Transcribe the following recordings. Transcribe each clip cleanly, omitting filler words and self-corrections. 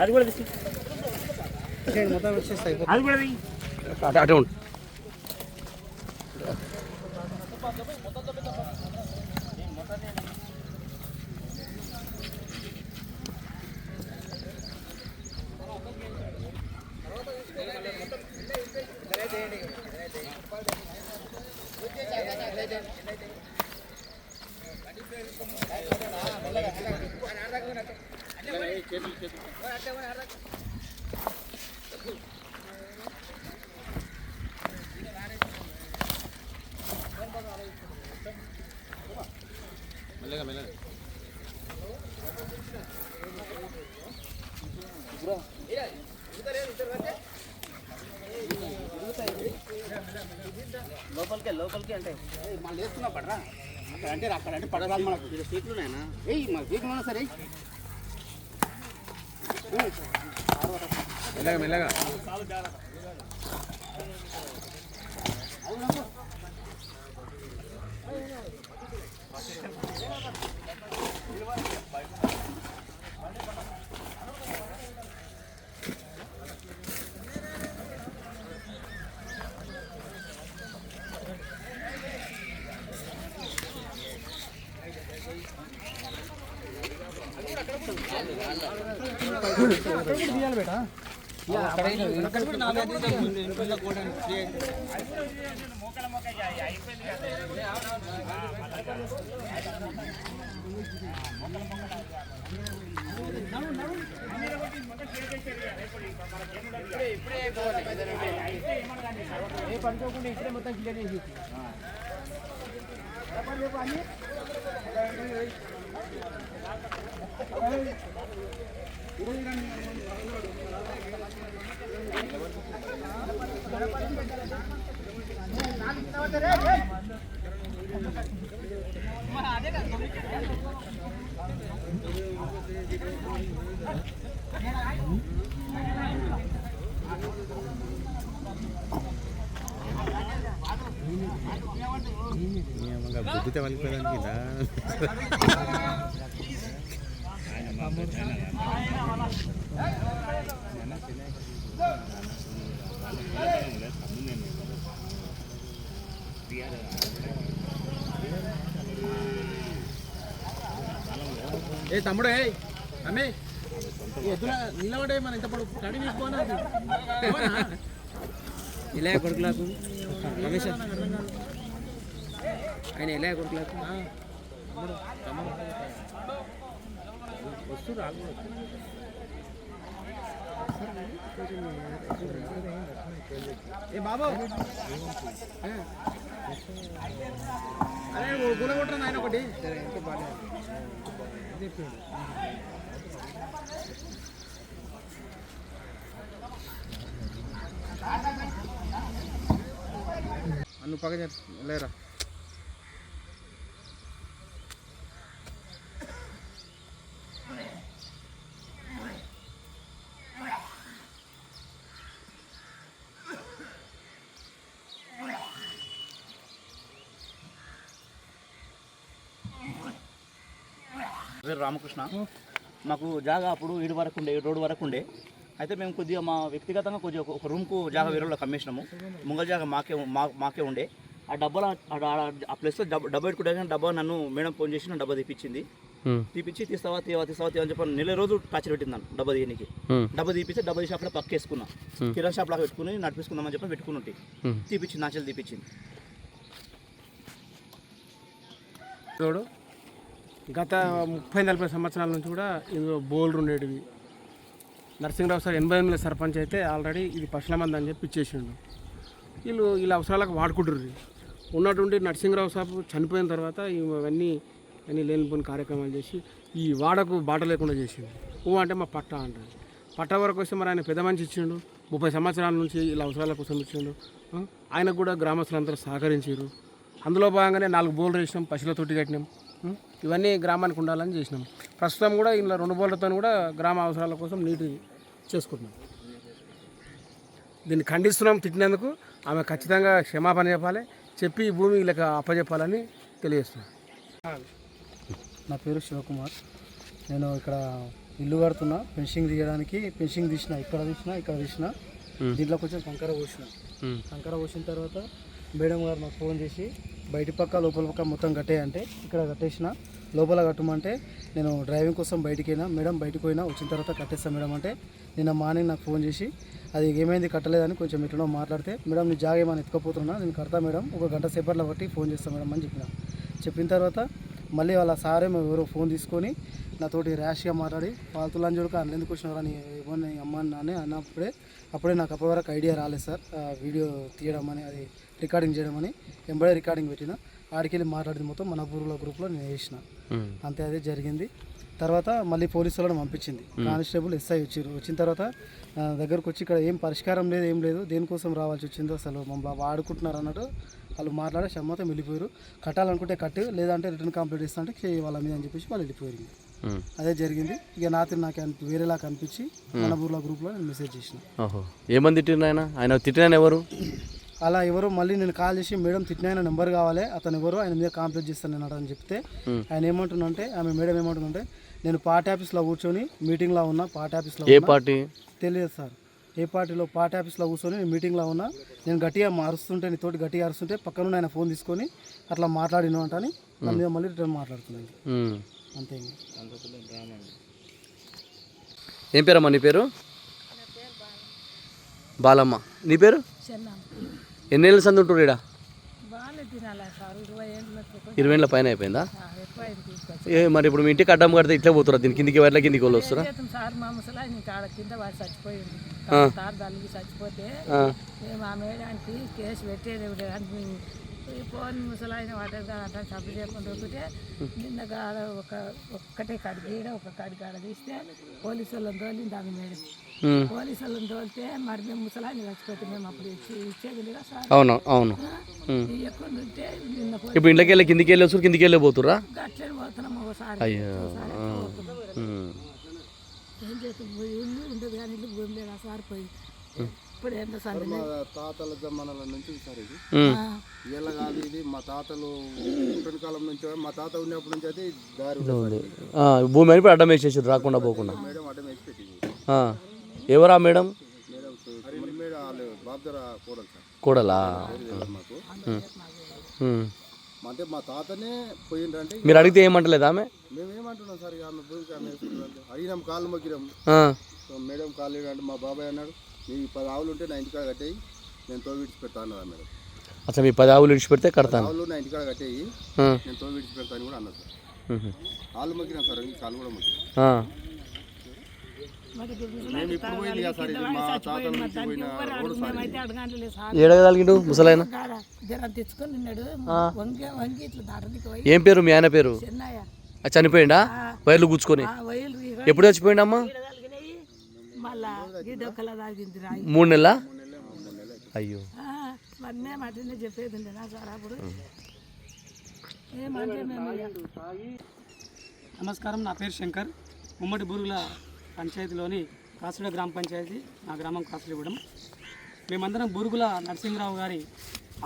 అది కూడా తీసి మొత్తం వచ్చేస్తాయి. అది కూడా అటు ఉండు. మెల్లగా మెల్లగా లోపలికి అంటే మళ్ళీ వేస్తున్నా పడరా అక్కడ అంటే పడరాదు మనకు సీట్లున్నాయనా ఏయ్ మా సీట్లు సరే మెల్లగా మెల్లగా బేటా పడుకోకుండా ఇప్పుడే మొత్తం క్లియర్ చేసి బుద్ధితే వెళ్ళిపోయానికి ఏ తమ్ముడే అమ్మే ఎద్దుల నిలబడే మన ఇంత పడు కడి తీసుకోనా ఇలా కొడుకులకు రమేష్ ఆయన ఎలా కొడుకులకు వస్తు రాదు ఏ బాబు అరే గుల కొట్టరా ఆయన ఒకటి అన్ను పక్క లేరా పేరు రామకృష్ణ. మాకు జాగా అప్పుడు 7 వరకు ఉండే, 7 రోడ్డు వరకు ఉండే. అయితే మేము కొద్దిగా మా వ్యక్తిగతంగా కొద్దిగా ఒక రూమ్కు జాగా వేరే వాళ్ళకి అమ్మేసినాము. ముంగల్ జాగా మాకే ఉండే. ఆ డబ్బాలో ఆ ప్లేస్లో డబ్బా పెట్టుకుంటే డబ్బా నన్ను మేడం ఫోన్ చేసి డబ్బా తీపిచ్చింది. తీపిచ్చి తీస్తావా అని చెప్పి నెల రోజు టార్చర్ పెట్టిందాను డబ్బా తీయనికి. డబ్బా తీపిస్తే డబ్బా తీసి అప్పుడే పక్కేసుకున్నా. కిరాణా షాప్ లాగా పెట్టుకుని నడిపిసుకుందామని చెప్పి పెట్టుకుని తీపిచ్చింది, నాచలు తీపిచ్చింది. తోడు గత 30-40 సంవత్సరాల నుంచి కూడా ఇందులో బోల్డ్రు ఉండేటివి. నరసింహరావు సార్ 88 సర్పంచ్ అయితే ఆల్రెడీ ఇది పశుల మంది అని చెప్పి ఇచ్చేసిండు. వీళ్ళ అవసరాలకు వాడుకుంటారు. ఉన్నటువంటి నరసింహరావు సాబ్ చనిపోయిన తర్వాత ఇవన్నీ లేనిపోయిన కార్యక్రమాలు చేసి ఈ వాడకు బాట లేకుండా చేసిండు. అంటే మా పట్టా అంటారు. పట్టా వరకు వస్తే మరి ఆయన పెద్ద మనిషి ఇచ్చిండు. 30 సంవత్సరాల నుంచి వీళ్ళ అవసరాల కోసం ఇచ్చిండు. ఆయనకు కూడా గ్రామస్తులందరూ సహకరించారు. అందులో భాగంగానే 4 బోర్లు వేసినాం, పశువుల తొట్టి కట్టినాం. ఇవన్నీ గ్రామానికి ఉండాలని చేసినాం. ప్రస్తుతం కూడా ఇందులో 2 బోర్లతో కూడా గ్రామ అవసరాల కోసం నీటి చేసుకుంటున్నాం. దీన్ని ఖండిస్తున్నాం. తిట్టినందుకు ఆమె ఖచ్చితంగా క్షమాపణ చెప్పాలి, చెప్పి ఈ భూమి వీళ్ళకి అప్పచెప్పాలని తెలియజేస్తున్నాం. నా పేరు శివకుమార్. నేను ఇక్కడ ఇల్లు కడుతున్నా. ఫెన్సింగ్ తీయడానికి ఫెన్సింగ్ తీసిన, ఇక్కడ తీసిన. దీంట్లో కొంచెం కంకర పోసిన తర్వాత మేడం గారు నాకు ఫోన్ చేసి బయటి పక్క లోపల పక్క మొత్తం కట్టేయంటే ఇక్కడ కట్టేసిన. లోపల కట్టమంటే నేను డ్రైవింగ్ కోసం బయటికి అయినా, మేడం బయటకు పోయినా, వచ్చిన తర్వాత కట్టేస్తాను మేడం అంటే నిన్న మార్నింగ్ నాకు ఫోన్ చేసి అది ఏమైంది కట్టలేదని కొంచెం ఎట్లనో మాట్లాడితే, మేడం నీ జాగ ఏమైనా ఎత్తుకపోతున్నా, నేను కడతా మేడం, 1 గంట సేపట్లో బట్టి ఫోన్ చేస్తాను మేడం అని చెప్పిన తర్వాత మళ్ళీ వాళ్ళ సారే ఎవరో ఫోన్ తీసుకొని నాతోటి ర్యాష్గా మాట్లాడి పాల్తులని చూడక అందులో ఎందుకు వచ్చినారా అని ఇవ్వని అమ్మని అని అప్పుడే నాకు అప్పటి వరకు ఐడియా రాలేదు సార్. వీడియో తీయడం అని, అది రికార్డింగ్ చేయడం అని ఎంబడే రికార్డింగ్ పెట్టిన. ఆడికి వెళ్ళి మాట్లాడింది మొత్తం మన బూరుల గ్రూప్లో నేను వేసిన. అంతే అదే జరిగింది. తర్వాత మళ్ళీ పోలీసు వాళ్ళని పంపించింది. కానిస్టేబుల్ ఎస్ఐ వచ్చిన తర్వాత దగ్గరకు వచ్చి ఇక్కడ ఏం పరిష్కారం లేదు, ఏం లేదు, దేనికోసం రావాల్సి వచ్చిందో, అసలు మమ్మల్ని వాడుకుంటున్నారు అన్నట్టు వాళ్ళు మాట్లాడే క్షమతం వెళ్ళిపోయారు. కట్టాలనుకుంటే కట్టు, లేదంటే రిటర్న్ కంప్లీట్ ఇస్తా అంటే వాళ్ళ మీద అని చెప్పేసి వాళ్ళు వెళ్ళిపోయారు. అదే జరిగింది. ఇక నాకు వేరేలా కనిపించి మన ఊర్లో గ్రూప్లో నేను మెసేజ్ చేసిన. ఏమని తిట్టిన ఆయన తిట్టిన ఎవరు అలా ఎవరు మళ్ళీ నేను కాల్ చేసి మేడం తిట్టిన నెంబర్ కావాలి, అతను ఎవరు, ఆయన మీద కంప్లీట్ చేస్తాను నేను అని చెప్తే ఆయన ఏమంటుందంటే, ఆమె మేడం ఏమంటుందంటే, నేను పార్టీ ఆఫీస్లో కూర్చొని మీటింగ్లో ఉన్నా. పార్టీ ఆఫీస్లో ఏ పార్టీ తెలియదు సార్. ఏ పార్టీలో పార్టీ ఆఫీస్లో కూర్చొని నేను మీటింగ్లో ఉన్నా. నేను గట్టిగా అరుస్తుంటే, నీతోటి గట్టిగా అరుస్తుంటే పక్కన ఆయన ఫోన్ తీసుకొని అట్లా మాట్లాడిన అంటని మళ్ళీ రిటర్న్ మాట్లాడుతున్నాను. అంతే. ఏం పేరమ్మా నీ పేరు? బాలమ్మ. నీ పేరు? ఎన్నేళ్ళ సంది ఉంటున్నారు ఇక్కడ? 20 ఏళ్ళ పైన అయిపోయిందా? మరి ఇప్పుడు మీ ఇంటికి అడ్డం కడితే ఇట్లా పోతురా? దీని కిందికి వాళ్ళ కిందికి వాళ్ళు వస్తారా? సార్ మా ముసలాయన కాడ కింద వాడు చచ్చిపోయింది. సార్ దానికి చచ్చిపోతే మేము ఆ మేడానికి కేసు పెట్టేది పోని ముసలాయన వాటర్ అట్లా సబ్బు చేయకుండా ఒకటే నిన్న కాడ ఒక్కటే కాడి గీడ ఒక కాడి కాడ తీస్తే పోలీసు వాళ్ళని తోలింది ఆమె మేడం. పోలీసు వాళ్ళని తోలితే మరి మేము ముసలాయన చచ్చిపోతే మేము అప్పుడు ఇచ్చేది లేదా సార్? అవును అవును. ఇవ్వకుండా ఉంటే నిన్న ఇప్పుడు ఇంట్లోకి వెళ్ళి కిందికి వెళ్ళి వస్తారు, కిందికి వెళ్ళి పోతురా? గట్లనే పోతున్నాం ఒకసారి. అయ్యో ఏం చేస్తాం, ఇల్లు ఉండదు కానీ ఇల్లు భూమి లేదు సార్. పోయి ఇప్పుడు ఎంత సంది తాతల జమానాల నుంచి సార్ ఇది వీళ్ళ కాదు. ఇది మా తాతలు పుట్టిన కాలం నుంచి, మా తాత ఉన్నప్పటి నుంచి అయితే దారి భూమి అని అడ్డం వేసేసారు రాకుండా పోకుండా. మేడం అడ్డం వేసి పెట్టింది. ఎవరా మేడం? మేడం బాబ్దరా కోడలు సార్. కోడలా? మాకు అంటే మా తాతనే పోయిండ్రంటే మీరు అడిగితే ఏమంటలేదు ఆమె? మేమేమంటున్నాం సార్, ఆమె భూమికి ఆమె అడిగినాం, కాళ్ళు మొక్కినాం. మేడం కాళ్ళు అంటే మా బాబాయ్ అన్నాడు, నీ 10 ఆవులు ఉంటే నా ఇంటికాడ కట్టేయి, నేను తో విడిచి పెడతాను అన్నాడు మేడం. అసలు మీ 10 ఆవులు విడిచి పెడితే కడతాను, ఆవులు నా ఇంటికాడ కట్టేయి, నేను తో విడిచి పెడతాను కూడా అన్నారు సార్. కాళ్ళు మొక్కినాం సార్, కాళ్ళు కూడా మొక్కినాం. మేము ఇప్పుడు పోయింది కదా సార్, ఇది మా తాతల నుంచి పోయిన రోడ్డు సార్. ఏడగలిగిండు ముసలాయన? తెచ్చుకొని ఉన్నాడు. ఏం పేరు మీ ఆయన పేరు? చనిపోయిండా? వైర్లు గుచ్చుకొని? ఎప్పుడు చచ్చిపోయిండమ్మా? 3 నెలల? అయ్యో. నమస్కారం, నా పేరు శంకర్. ఉమ్మడి బూరుగుల పంచాయతీలోని కాసుడ గ్రామ పంచాయతీ, నా గ్రామం కాసులగూడెం. మేమందరం బూరుగుల నరసింహరావు గారి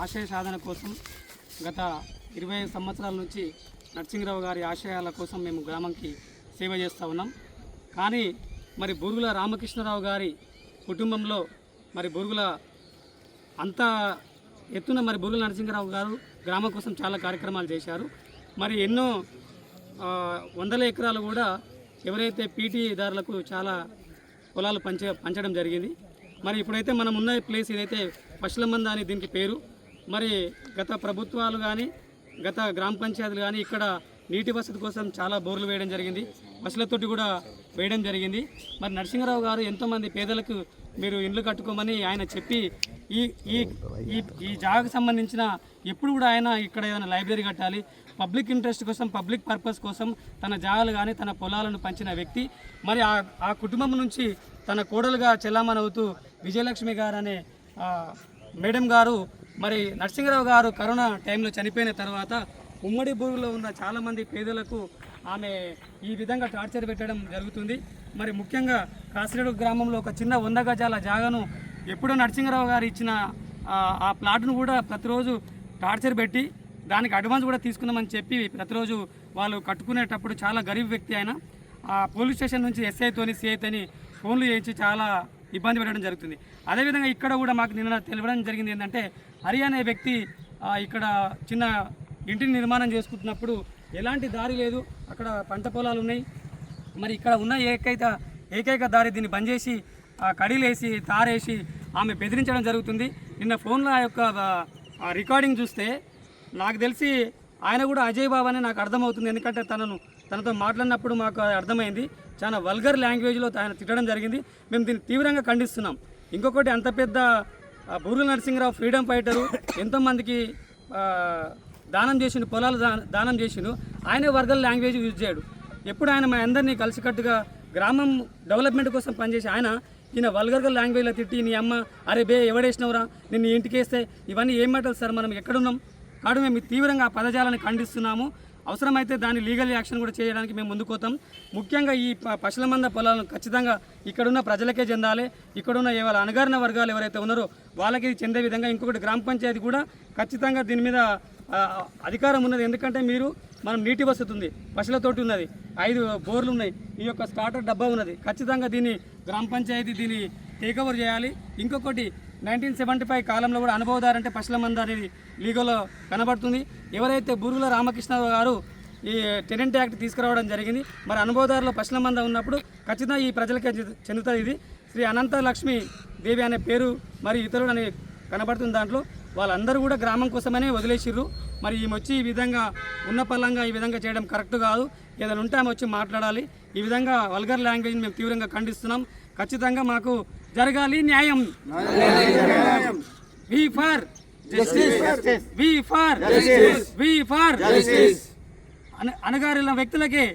ఆశయ సాధన కోసం గత 25 సంవత్సరాల నుంచి నరసింహరావు గారి ఆశయాల కోసం మేము గ్రామంకి సేవ చేస్తూ ఉన్నాం. కానీ మరి బూరుగుల రామకృష్ణరావు గారి కుటుంబంలో మరి బూరుగుల అంత ఎత్తున మరి బూరుగుల నరసింహరావు గారు గ్రామం కోసం చాలా కార్యక్రమాలు చేశారు. మరి ఎన్నో వందల ఎకరాలు కూడా ఎవరైతే పీటీదారులకు చాలా పొలాలు పంచడం జరిగింది. మరి ఇప్పుడైతే మనం ఉన్న ప్లేస్ ఇదైతే పశుల మంద అని దీనికి పేరు. మరి గత ప్రభుత్వాలు కానీ గత గ్రామ పంచాయతీలు కానీ ఇక్కడ నీటి వసతి కోసం చాలా బోర్లు వేయడం జరిగింది, బస్సులతోటి కూడా వేయడం జరిగింది. మరి నరసింహరావు గారు ఎంతోమంది పేదలకు మీరు ఇండ్లు కట్టుకోమని ఆయన చెప్పి ఈ ఈ ఈ ఈ జాగాకు సంబంధించిన ఎప్పుడు కూడా ఆయన ఇక్కడ ఏదైనా లైబ్రరీ కట్టాలి, పబ్లిక్ ఇంట్రెస్ట్ కోసం, పబ్లిక్ పర్పస్ కోసం తన జాగాలు కానీ తన పొలాలను పంచిన వ్యక్తి. మరి ఆ కుటుంబం నుంచి తన కోడలుగా చెల్లామనవుతూ విజయలక్ష్మి గారు అనే మేడం గారు మరి నరసింహరావు గారు కరోనా టైంలో చనిపోయిన తర్వాత ఉమ్మడి బూరులో ఉన్న చాలామంది పేదలకు ఆమె ఈ విధంగా టార్చర్ పెట్టడం జరుగుతుంది. మరి ముఖ్యంగా కాసిరేడు గ్రామంలో ఒక చిన్న 100 గజాల జాగాను ఎప్పుడో నరసింహరావు గారు ఇచ్చిన ఆ ప్లాట్ను కూడా ప్రతిరోజు టార్చర్ పెట్టి దానికి అడ్వాన్స్ కూడా తీసుకున్నామని చెప్పి ప్రతిరోజు వాళ్ళు కట్టుకునేటప్పుడు చాలా గరీబ్ వ్యక్తి ఆయన ఆ పోలీస్ స్టేషన్ నుంచి ఎస్ఐతోని సిఐతోని ఫోన్లు చేయించి చాలా ఇబ్బంది పెట్టడం జరుగుతుంది. అదేవిధంగా ఇక్కడ కూడా మాకు నిన్న తెలియడం జరిగింది ఏంటంటే హరి అనే వ్యక్తి ఇక్కడ చిన్న ఇంటిని నిర్మాణం చేసుకుంటున్నప్పుడు ఎలాంటి దారి లేదు, అక్కడ పంట పొలాలు ఉన్నాయి. మరి ఇక్కడ ఉన్న ఏకైక దారి దీన్ని బంద్ చేసి కడీలేసి తారేసి ఆమె బెదిరించడం జరుగుతుంది. నిన్న ఫోన్లో ఆ యొక్క రికార్డింగ్ చూస్తే నాకు తెలిసి ఆయన కూడా అజయ్ బాబు అని నాకు అర్థమవుతుంది. ఎందుకంటే తనతో మాట్లాడినప్పుడు మాకు అర్థమైంది. చాలా వల్గర్ లాంగ్వేజ్లో ఆయన తిట్టడం జరిగింది. మేము దీన్ని తీవ్రంగా ఖండిస్తున్నాం. ఇంకొకటి, అంత పెద్ద బూరుల నరసింహరావు ఫ్రీడమ్ ఫైటరు, ఎంతోమందికి దానం చేసిండు, పొలాలు దానం చేసిండు. ఆయనే వర్గల్ లాంగ్వేజ్ యూజ్ చేయడు. ఎప్పుడు ఆయన మా అందరినీ కలిసికట్టుగా గ్రామం డెవలప్మెంట్ కోసం పనిచేసి ఈయన వల్గర్గా లాంగ్వేజ్లో తిట్టి నీ అమ్మ అరే బే ఎవడేసినవరా నిన్ను ఇంటికి వేస్తే ఇవన్నీ ఏం మాటలు సార్, మనం ఎక్కడున్నాం కాదు. మేము తీవ్రంగా ఆ పదజాలను ఖండిస్తున్నాము. అవసరమైతే దాన్ని లీగల్ యాక్షన్ కూడా చేయడానికి మేము ముందుకోతాం. ముఖ్యంగా ఈ పశుల మంద పొలాలను ఖచ్చితంగా ఇక్కడున్న ప్రజలకే చెందాలి. ఇక్కడున్న ఏవాళ్ళ అణగారిన వర్గాలు ఎవరైతే ఉన్నారో వాళ్ళకి చెందే విధంగా ఇంకొకటి గ్రామ పంచాయతీ కూడా ఖచ్చితంగా దీని మీద అధికారం ఉన్నది. ఎందుకంటే మనం నీటి వసతి ఉంది, పశువులతోటి ఉన్నది, 5 బోర్లు ఉన్నాయి, ఈ యొక్క స్టార్టర్ డబ్బా ఉన్నది. ఖచ్చితంగా దీన్ని గ్రామ పంచాయతీ దీన్ని టేక్ ఓవర్ చేయాలి. ఇంకొకటి 1975 కాలంలో కూడా అనుభవదారు అంటే పశుల మంద అనేది లీగల్లో కనబడుతుంది. ఎవరైతే బూరుగుల రామకృష్ణరావు గారు ఈ టెనెంట్ యాక్ట్ తీసుకురావడం జరిగింది. మరి అనుభవదారులో పశుల మంద ఉన్నప్పుడు ఖచ్చితంగా ఈ ప్రజలకే చెందుతుంది. ఇది శ్రీ అనంత లక్ష్మి దేవి అనే పేరు మరి ఇతరులు అని కనబడుతుంది. దాంట్లో వాళ్ళందరూ కూడా గ్రామం కోసమనే వదిలేసిర్రు. మరి ఈమె వచ్చి ఈ విధంగా ఉన్న పలంగా ఈ విధంగా చేయడం కరెక్ట్ కాదు. ఏదైనా ఉంటే ఆమె వచ్చి మాట్లాడాలి. ఈ విధంగా వల్గర్ లాంగ్వేజ్ని మేము తీవ్రంగా ఖండిస్తున్నాం. ఖచ్చితంగా మాకు జరగాలి న్యాయం. We for justice, we for justice, we for justice. అణగారిన వ్యక్తులకే